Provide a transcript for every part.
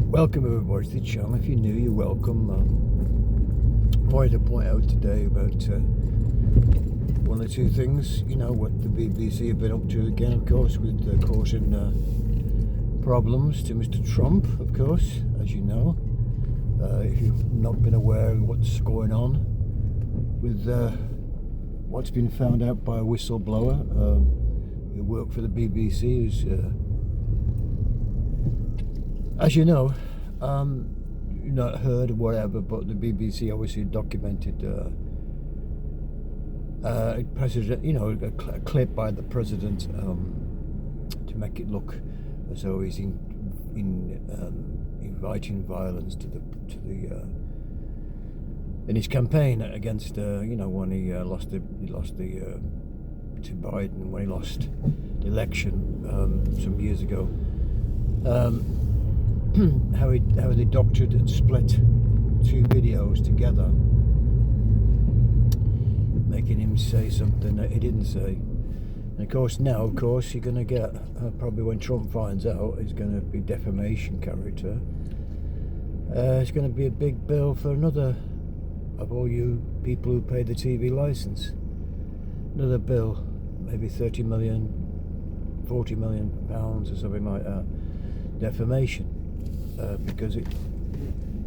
Welcome everybody to the channel. If you're new, you're welcome. I wanted to point out today about one or two things. You know what the BBC have been up to again, of course, with causing problems to Mr. Trump, of course, as you know. If you've not been aware of what's going on with what's been found out by a whistleblower who worked for the BBC, who's as you know, you've not heard or whatever, but the BBC obviously documented president, a clip by the president to make it look as though he's inviting violence to the in his campaign against when he lost to Biden, when he lost the election some years ago. How they doctored and split two videos together, making him say something that he didn't say. And of course now, you're going to get, probably when Trump finds out, it's going to be defamation character. It's going to be a big bill for another of all you people who pay the TV license. Another bill, maybe 30 million, 40 million pounds or something like that. Defamation. Because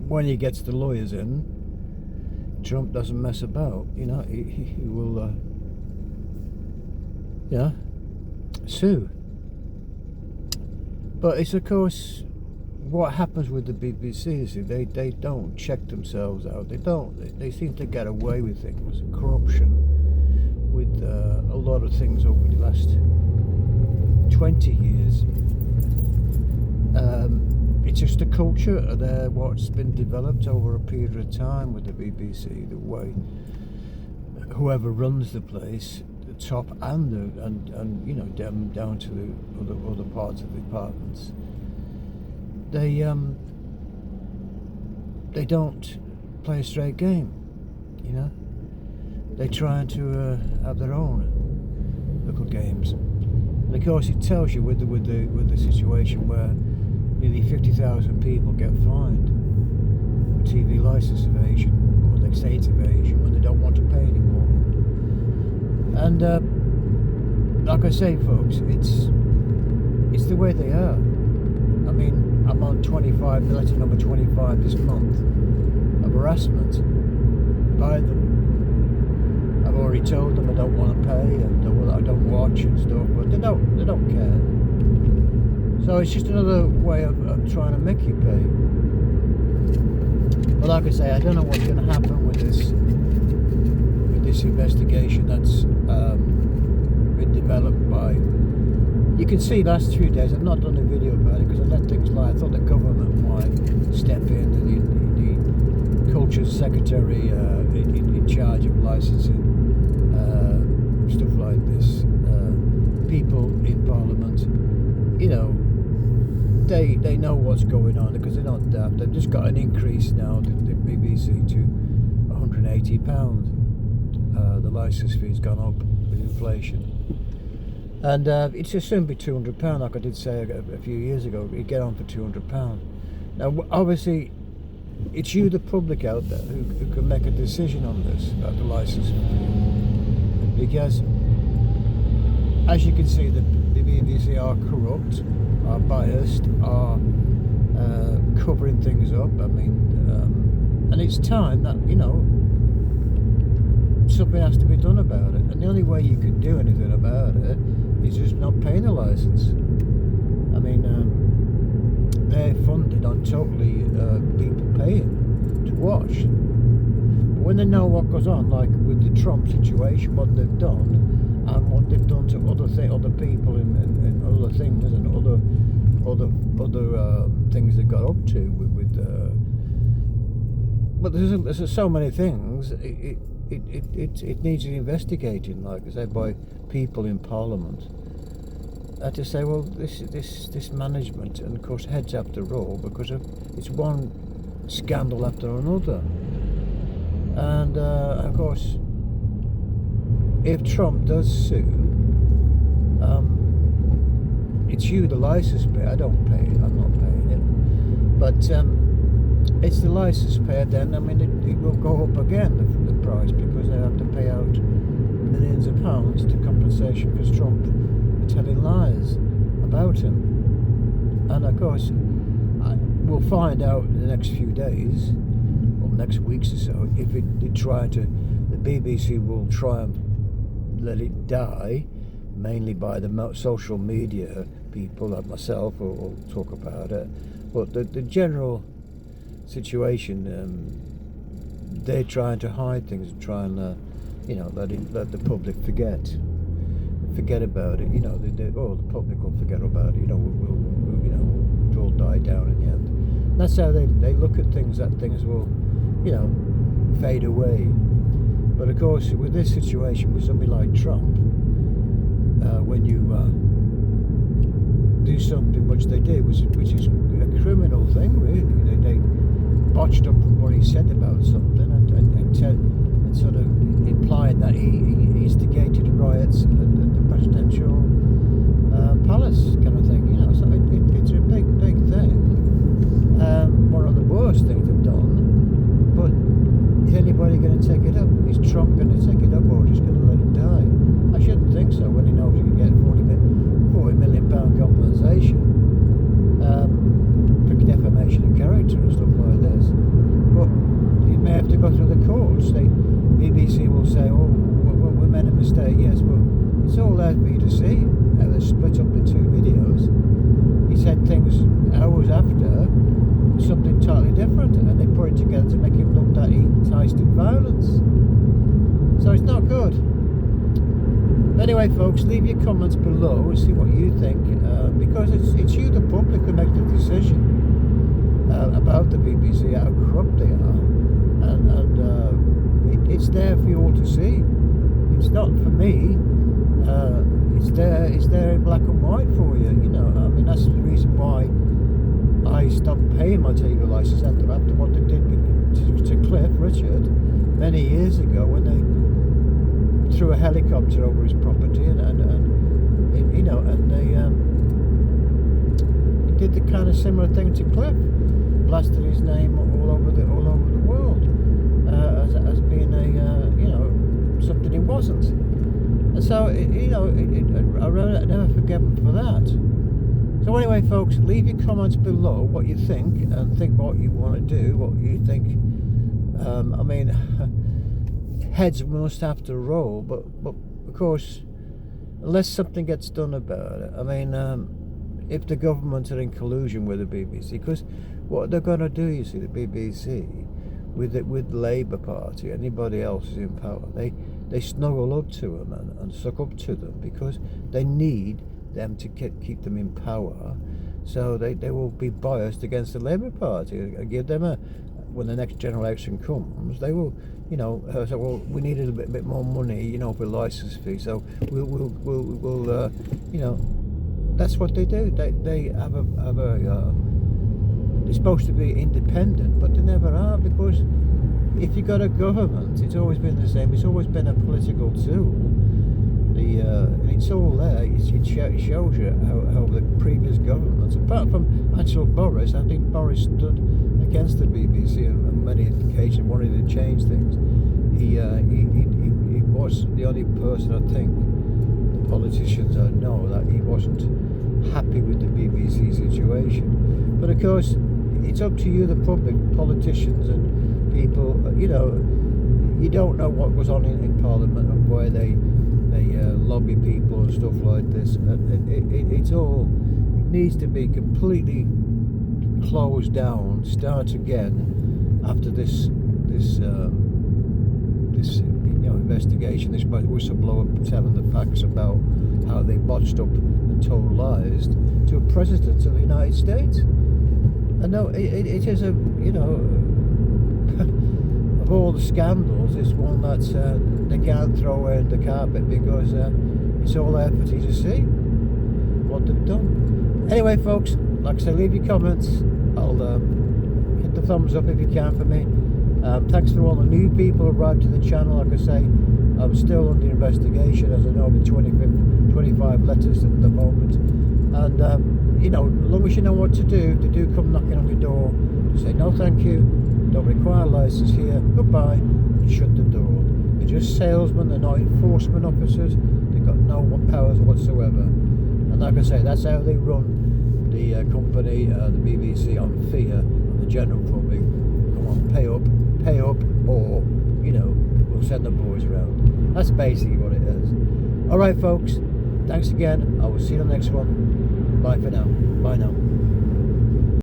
when he gets the lawyers in, Trump doesn't mess about. He will sue. But it's, of course, what happens with the BBC is they don't check themselves out. They seem to get away with things, corruption, with a lot of things over the last 20 years. It's just a culture there, what's been developed over a period of time with the BBC, the way whoever runs the place, the top and down to the other parts of the departments, they don't play a straight game. They try to have their own little games, and of course it tells you with the situation where nearly 50,000 people get fined for TV license evasion, or they say it's evasion, when they don't want to pay anymore. And like I say, folks, it's the way they are. I mean, I'm on 25, letter number 25 this month of harassment by them. I've already told them I don't want to pay and I don't watch and stuff, but they don't care. So it's just another way of trying to make you pay. But like I say, I don't know what's going to happen with this investigation that's been developed by. You can see last few days, I've not done a video about it because I let things lie. I thought the government might step in, the culture secretary in charge of licensing, stuff like this, people in Parliament, they know what's going on because they're not daft. They've just got an increase now, the BBC, to £180. The licence fee's gone up with inflation. And it's just soon be £200, like I did say a few years ago. You get on for £200. Now, obviously, it's you, the public out there, who can make a decision on this, about the licence fee. Because, as you can see, the BBC are corrupt, are biased, are covering things up. I mean, and it's time that, something has to be done about it. And the only way you can do anything about it is just not paying the license. I mean, they're funded on totally people paying to watch. But when they know what goes on, like with the Trump situation, what they've done, and what they've done to other people and other things and other things they got up to but there's so many things. It needs investigating, like I said, by people in Parliament. To say, well, this management, and of course heads have to roll because it's one scandal after another. And of course, if Trump does sue, it's you, the license payer. I don't pay it. I'm not paying it. But it's the license payer then. I mean, it will go up again, the price, because they have to pay out millions of pounds to compensation because Trump are telling lies about him. And of course, we'll find out in the next few days, or next weeks or so, if the BBC will try and let it die, mainly by the social media people like myself will talk about it. But the general situation, they're trying to hide things and try and let the public forget about it. The public will forget about it. We'll all die down in the end. And that's how they look at things. That things will, fade away. But of course, with this situation, with somebody like Trump, when you do something which they did, which is a criminal thing, really. They botched up what he said about something and sort of implied that he instigated riots at the presidential palace kind of thing. So it's a big thing. One of the worst things they've done. But is anybody going to take it up? Is Trump going to take it up, or just going to let it die? I shouldn't think so, when he knows he can get £40 million compensation for defamation of character and stuff like this. But he may have to go through the courts. The BBC will say, "Oh, we made a mistake." Yes, but it's all there for you to see. How they split up the two videos. He said things hours after something totally different, and they put it together to make him look that he enticed in violence. So it's not good. Anyway, folks, leave your comments below and see what you think, because it's you, the public, who make the decision about the BBC, how corrupt they are, and it's there for you all to see. It's not for me. It's there in black and white for you. I mean, that's the reason why I stopped paying my TV license after what they did to Cliff Richard many years ago, when they threw a helicopter over his property and they did the kind of similar thing to Cliff, blasted his name all over the world as being something he wasn't. And so I never forgive him for that. So anyway, folks, leave your comments below what you think, and think what you want to do, what you think. I mean, heads must have to roll, but of course, unless something gets done about it. I mean, if the government are in collusion with the BBC, because what they're going to do, you see, the BBC, with the Labour Party, anybody else is in power, they snuggle up to them and suck up to them, because they need them to keep them in power. So they will be biased against the Labour Party and give them when the next general election comes, they will, say, well, we need a bit more money, for license fee. So we'll that's what they do. They have a they're supposed to be independent, but they never are, because if you've got a government, it's always been the same. It's always been a political tool. It's all there. It shows you how the previous governments, apart from actual Boris, I think Boris stood against the BBC on many occasions, wanted to change things. He was the only person, I think, the politicians I know, that he wasn't happy with the BBC situation. But of course, it's up to you, the public, politicians and people. You don't know what goes on in Parliament and where they lobby people and stuff like this. It needs to be completely closed down, start again after this investigation, this whistleblower telling the facts about how they botched up and told lies to a president of the United States. I know it is of all the scandals, it's one that they can't throw away on the carpet, because it's all there for you to see what they've done. Anyway, folks, like I say, leave your comments. I'll hit the thumbs up if you can for me. Thanks for all the new people who arrived to the channel. Like I say, I'm still under investigation, as I know, with 25 letters at the moment. And as long as you know what to do, they do come knocking on your door. thank you, don't require a license here, goodbye, and shut the door. They're just salesmen, they're not enforcement officers, they've got no powers whatsoever. And like I say, that's how they run the company, the BBC, on fear of the general public. Come on, pay up, or, you know, we'll send the boys around. That's basically what it is. Alright folks, thanks again, I will see you in the next one. Bye for now. Bye now.